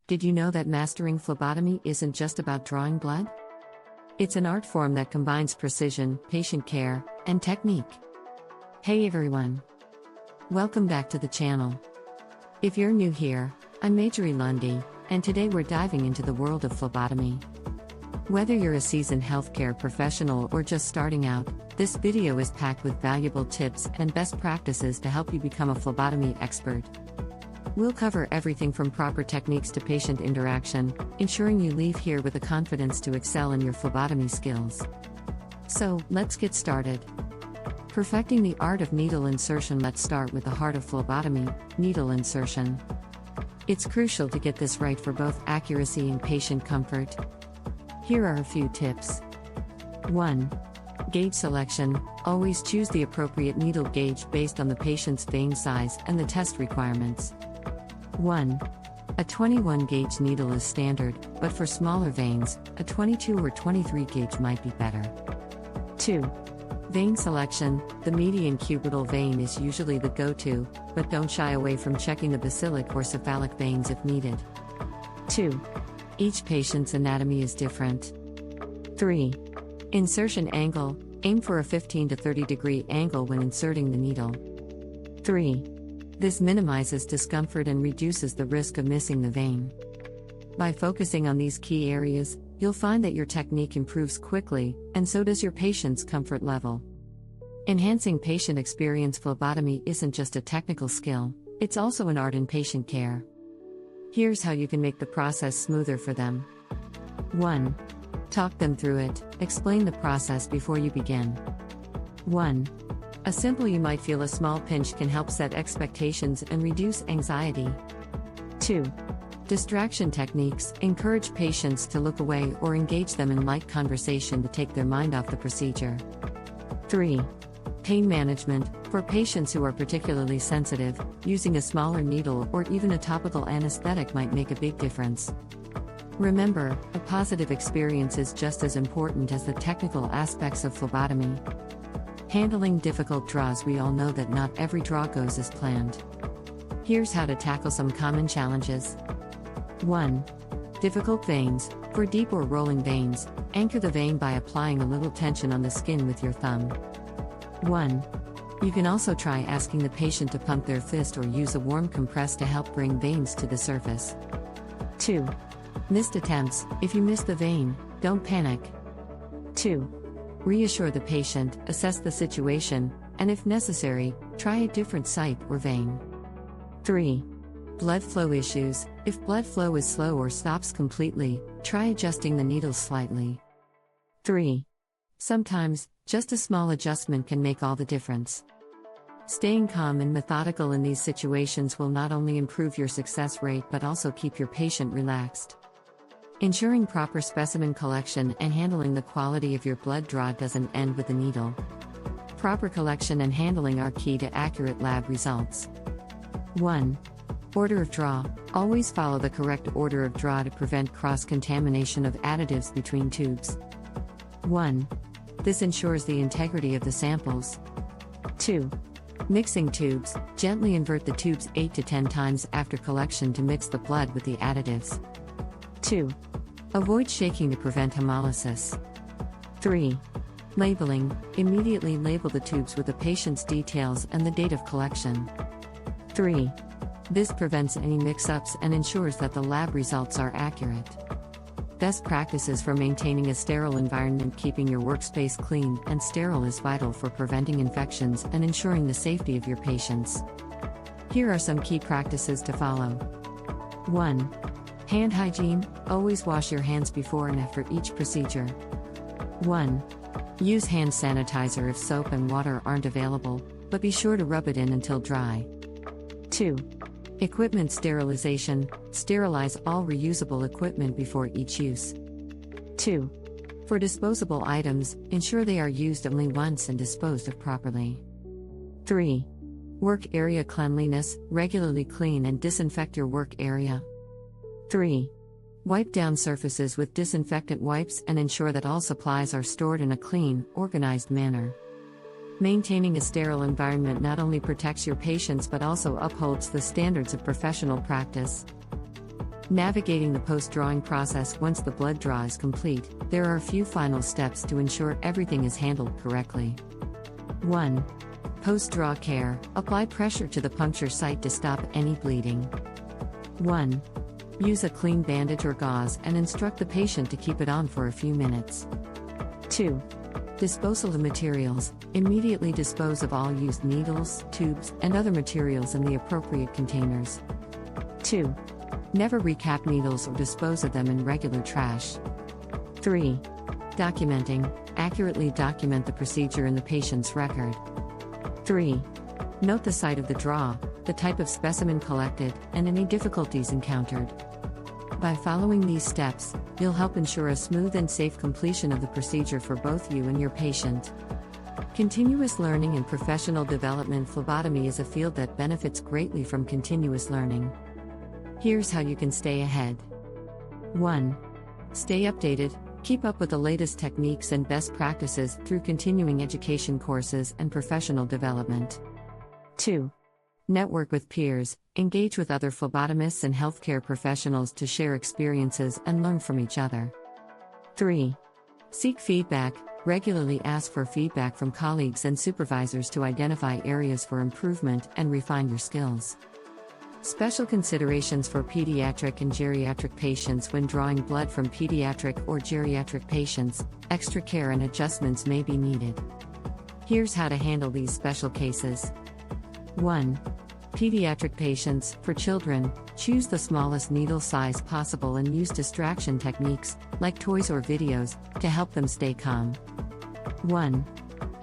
Did you know that mastering phlebotomy isn't just about drawing blood? It's an art form that combines precision, patient care, and technique. Hey everyone! Welcome back to the channel. If you're new here, I'm Majorie Lundy, and today we're diving into the world of phlebotomy. Whether you're a seasoned healthcare professional or just starting out, this video is packed with valuable tips and best practices to help you become a phlebotomy expert. We'll cover everything from proper techniques to patient interaction, ensuring you leave here with the confidence to excel in your phlebotomy skills. So, let's get started. Perfecting the art of needle insertion. Let's start with the heart of phlebotomy, needle insertion. It's crucial to get this right for both accuracy and patient comfort. Here are a few tips. 1. Gauge selection. Always choose the appropriate needle gauge based on the patient's vein size and the test requirements. 1. A 21 gauge needle is standard, but for smaller veins, a 22 or 23 gauge might be better. 2. Vein selection. The median cubital vein is usually the go-to, but don't shy away from checking the basilic or cephalic veins if needed. 2. Each patient's anatomy is different. 3. Insertion angle. Aim for a 15 to 30 degree angle when inserting the needle. 3. This minimizes discomfort and reduces the risk of missing the vein. By focusing on these key areas, you'll find that your technique improves quickly, and so does your patient's comfort level. Enhancing patient experience. Phlebotomy isn't just a technical skill, it's also an art in patient care. Here's how you can make the process smoother for them. 1. Talk them through it. Explain the process before you begin. 1. A simple "you might feel a small pinch" can help set expectations and reduce anxiety. 2. Distraction techniques. Encourage patients to look away or engage them in light conversation to take their mind off the procedure. 3. Pain management. For patients who are particularly sensitive, using a smaller needle or even a topical anesthetic might make a big difference. Remember, a positive experience is just as important as the technical aspects of phlebotomy. Handling difficult draws. We all know that not every draw goes as planned. Here's how to tackle some common challenges. 1. Difficult veins. For deep or rolling veins, anchor the vein by applying a little tension on the skin with your thumb. 1. You can also try asking the patient to pump their fist or use a warm compress to help bring veins to the surface. 2. Missed attempts. If you miss the vein, don't panic. 2. Reassure the patient, assess the situation, and if necessary, try a different site or vein. 3. Blood flow issues. If blood flow is slow or stops completely, try adjusting the needles slightly. 3. Sometimes, just a small adjustment can make all the difference. Staying calm and methodical in these situations will not only improve your success rate but also keep your patient relaxed. Ensuring proper specimen collection and handling the quality of your blood draw doesn't end with the needle. Proper collection and handling are key to accurate lab results. 1. Order of draw. Always follow the correct order of draw to prevent cross-contamination of additives between tubes. 1. This ensures the integrity of the samples. 2. Mixing tubes. Gently invert the tubes 8 to 10 times after collection to mix the blood with the additives. 2. Avoid shaking to prevent hemolysis. 3. Labeling. Immediately label the tubes with the patient's details and the date of collection. 3. This prevents any mix-ups and ensures that the lab results are accurate. Best practices for maintaining a sterile environment. Keeping your workspace clean and sterile is vital for preventing infections and ensuring the safety of your patients. Here are some key practices to follow. 1. Hand hygiene. Always wash your hands before and after each procedure. 1. Use hand sanitizer if soap and water aren't available, but be sure to rub it in until dry. 2. Equipment sterilization. Sterilize all reusable equipment before each use. 2. For disposable items, ensure they are used only once and disposed of properly. 3. Work area cleanliness. Regularly clean and disinfect your work area. 3. Wipe down surfaces with disinfectant wipes and ensure that all supplies are stored in a clean, organized manner. Maintaining a sterile environment not only protects your patients but also upholds the standards of professional practice. Navigating the post-drawing process. Once the blood draw is complete, there are a few final steps to ensure everything is handled correctly. 1. Post-draw care. Apply pressure to the puncture site to stop any bleeding. 1. Use a clean bandage or gauze and instruct the patient to keep it on for a few minutes. 2. Disposal of materials. Immediately dispose of all used needles, tubes, and other materials in the appropriate containers. 2. Never recap needles or dispose of them in regular trash. 3. Documenting. Accurately document the procedure in the patient's record. 3. Note the site of the draw, the type of specimen collected, and any difficulties encountered. By following these steps, you'll help ensure a smooth and safe completion of the procedure for both you and your patient. Continuous learning and professional development. Phlebotomy is a field that benefits greatly from continuous learning. Here's how you can stay ahead. 1. Stay updated. Keep up with the latest techniques and best practices through continuing education courses and professional development. 2. Network with peers. Engage with other phlebotomists and healthcare professionals to share experiences and learn from each other. 3. Seek feedback. Regularly ask for feedback from colleagues and supervisors to identify areas for improvement and refine your skills. Special considerations for pediatric and geriatric patients. When drawing blood from pediatric or geriatric patients, extra care and adjustments may be needed. Here's how to handle these special cases. 1. Pediatric patients. For children, choose the smallest needle size possible and use distraction techniques, like toys or videos, to help them stay calm. 1.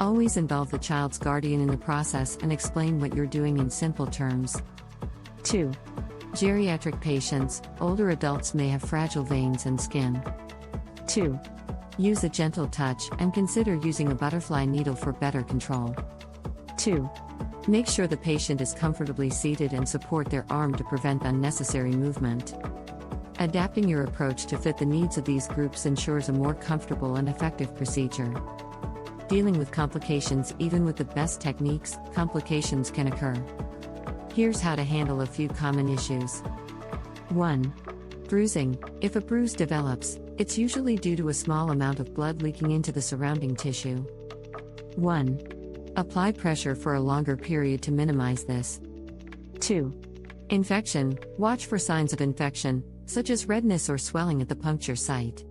Always involve the child's guardian in the process and explain what you're doing in simple terms. 2. Geriatric patients. Older adults may have fragile veins and skin. 2. Use a gentle touch and consider using a butterfly needle for better control. 2. Make sure the patient is comfortably seated and support their arm to prevent unnecessary movement. Adapting your approach to fit the needs of these groups ensures a more comfortable and effective procedure. Dealing with complications. Even with the best techniques, complications can occur. Here's how to handle a few common issues. 1. Bruising. If a bruise develops, it's usually due to a small amount of blood leaking into the surrounding tissue. 1. Apply pressure for a longer period to minimize this. 2. Infection. Watch for signs of infection, such as redness or swelling at the puncture site.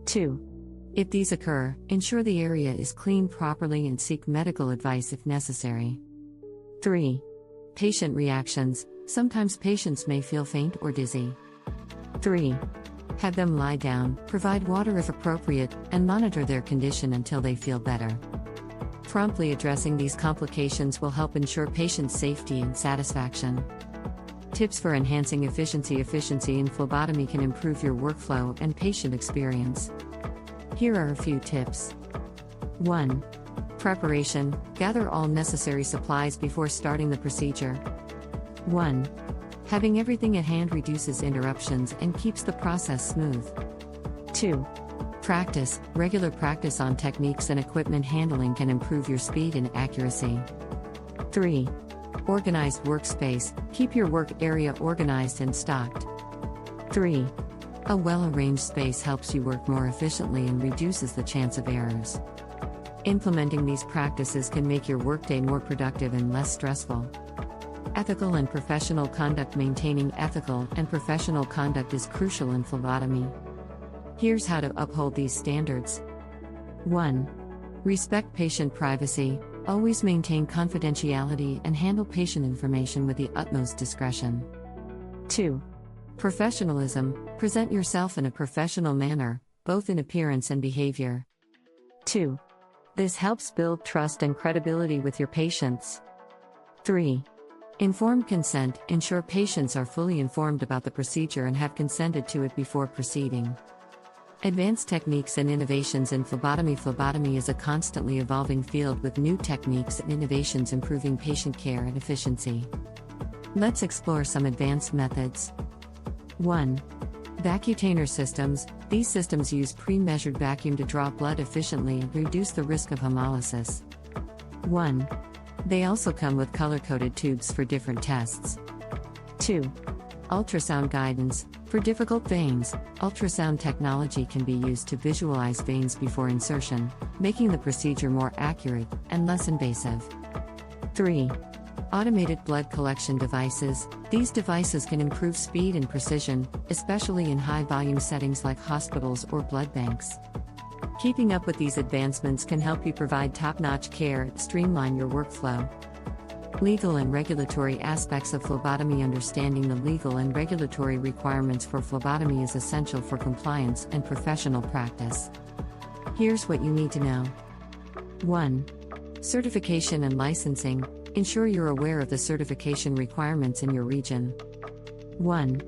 2. If these occur, ensure the area is cleaned properly and seek medical advice if necessary. 3. Patient reactions. Sometimes patients may feel faint or dizzy. 3. Have them lie down, provide water if appropriate, and monitor their condition until they feel better. Promptly addressing these complications will help ensure patient safety and satisfaction. Tips for enhancing efficiency. Efficiency in phlebotomy can improve your workflow and patient experience. Here are a few tips. 1. Preparation. Gather all necessary supplies before starting the procedure. 1. Having everything at hand reduces interruptions and keeps the process smooth. 2. Practice. Regular practice on techniques and equipment handling can improve your speed and accuracy. 3. Organized workspace. Keep your work area organized and stocked. 3. A well-arranged space helps you work more efficiently and reduces the chance of errors. Implementing these practices can make your workday more productive and less stressful. Ethical and professional conduct. Maintaining ethical and professional conduct is crucial in phlebotomy. Here's how to uphold these standards. 1. Respect patient privacy. Always maintain confidentiality and handle patient information with the utmost discretion. 2. Professionalism. Present yourself in a professional manner, both in appearance and behavior. 2. This helps build trust and credibility with your patients. 3. Informed consent. Ensure patients are fully informed about the procedure and have consented to it before proceeding. Advanced techniques and innovations in phlebotomy. Phlebotomy is a constantly evolving field with new techniques and innovations improving patient care and efficiency. Let's explore some advanced methods. 1. Vacutainer systems. These systems use pre-measured vacuum to draw blood efficiently and reduce the risk of hemolysis. 1. They also come with color-coded tubes for different tests. 2. Ultrasound guidance. For difficult veins, ultrasound technology can be used to visualize veins before insertion, making the procedure more accurate and less invasive. 3. Automated blood collection devices. These devices can improve speed and precision, especially in high-volume settings like hospitals or blood banks. Keeping up with these advancements can help you provide top-notch care and streamline your workflow. Legal and regulatory aspects of phlebotomy. Understanding the legal and regulatory requirements for phlebotomy is essential for compliance and professional practice. Here's what you need to know. 1. Certification and licensing. Ensure you're aware of the certification requirements in your region. 1.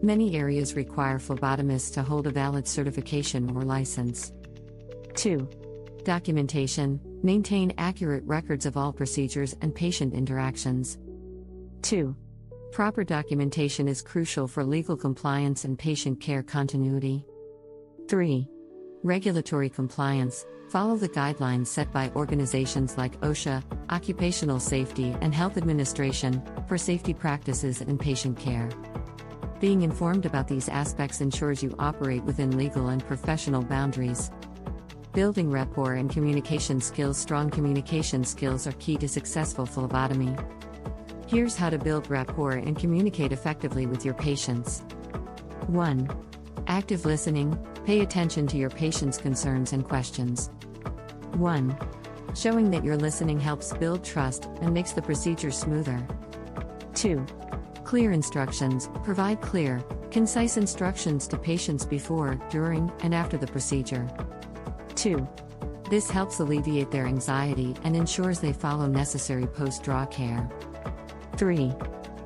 Many areas require phlebotomists to hold a valid certification or license. 2. Documentation. Maintain accurate records of all procedures and patient interactions. 2. Proper documentation is crucial for legal compliance and patient care continuity. 3. Regulatory compliance. Follow the guidelines set by organizations like OSHA, Occupational Safety and Health Administration, for safety practices and patient care. Being informed about these aspects ensures you operate within legal and professional boundaries. Building rapport and communication skills. Strong communication skills are key to successful phlebotomy. Here's how to build rapport and communicate effectively with your patients. 1. Active listening. Pay attention to your patient's concerns and questions. 1. Showing that you're listening helps build trust and makes the procedure smoother. 2. Clear instructions. Provide clear, concise instructions to patients before, during, and after the procedure. 2. This helps alleviate their anxiety and ensures they follow necessary post-draw care. 3.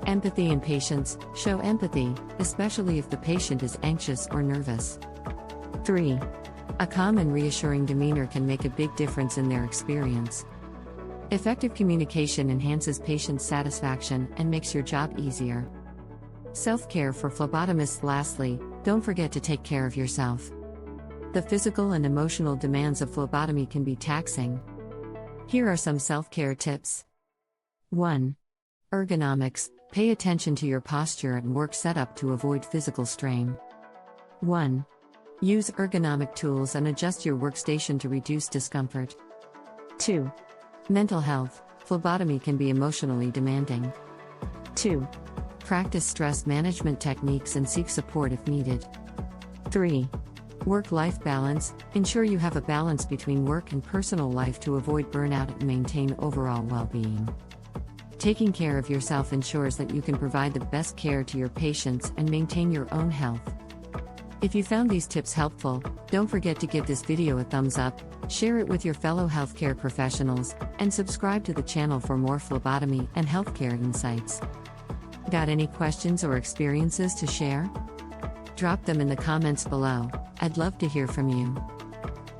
Empathy and patience. Show empathy, especially if the patient is anxious or nervous. 3. A calm and reassuring demeanor can make a big difference in their experience. Effective communication enhances patient satisfaction and makes your job easier. Self-care for phlebotomists. Lastly, don't forget to take care of yourself. The physical and emotional demands of phlebotomy can be taxing. Here are some self-care tips. 1. Ergonomics. Pay attention to your posture and work setup to avoid physical strain. 1. Use ergonomic tools and adjust your workstation to reduce discomfort. 2. Mental health. Phlebotomy can be emotionally demanding. 2. Practice stress management techniques and seek support if needed. 3. Work-life balance. Ensure you have a balance between work and personal life to avoid burnout and maintain overall well-being. Taking care of yourself ensures that you can provide the best care to your patients and maintain your own health. If you found these tips helpful, don't forget to give this video a thumbs up, share it with your fellow healthcare professionals, and subscribe to the channel for more phlebotomy and healthcare insights. Got any questions or experiences to share? Drop them in the comments below. I'd love to hear from you.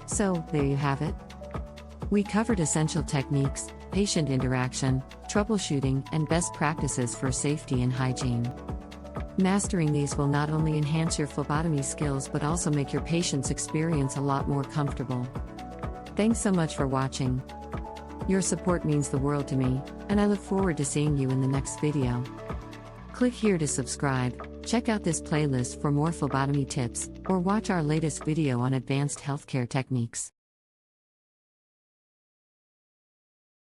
So, there you have it. We covered essential techniques, patient interaction, troubleshooting, and best practices for safety and hygiene. Mastering these will not only enhance your phlebotomy skills but also make your patient's experience a lot more comfortable. Thanks so much for watching. Your support means the world to me, and I look forward to seeing you in the next video. Click here to subscribe, check out this playlist for more phlebotomy tips, or watch our latest video on advanced healthcare techniques.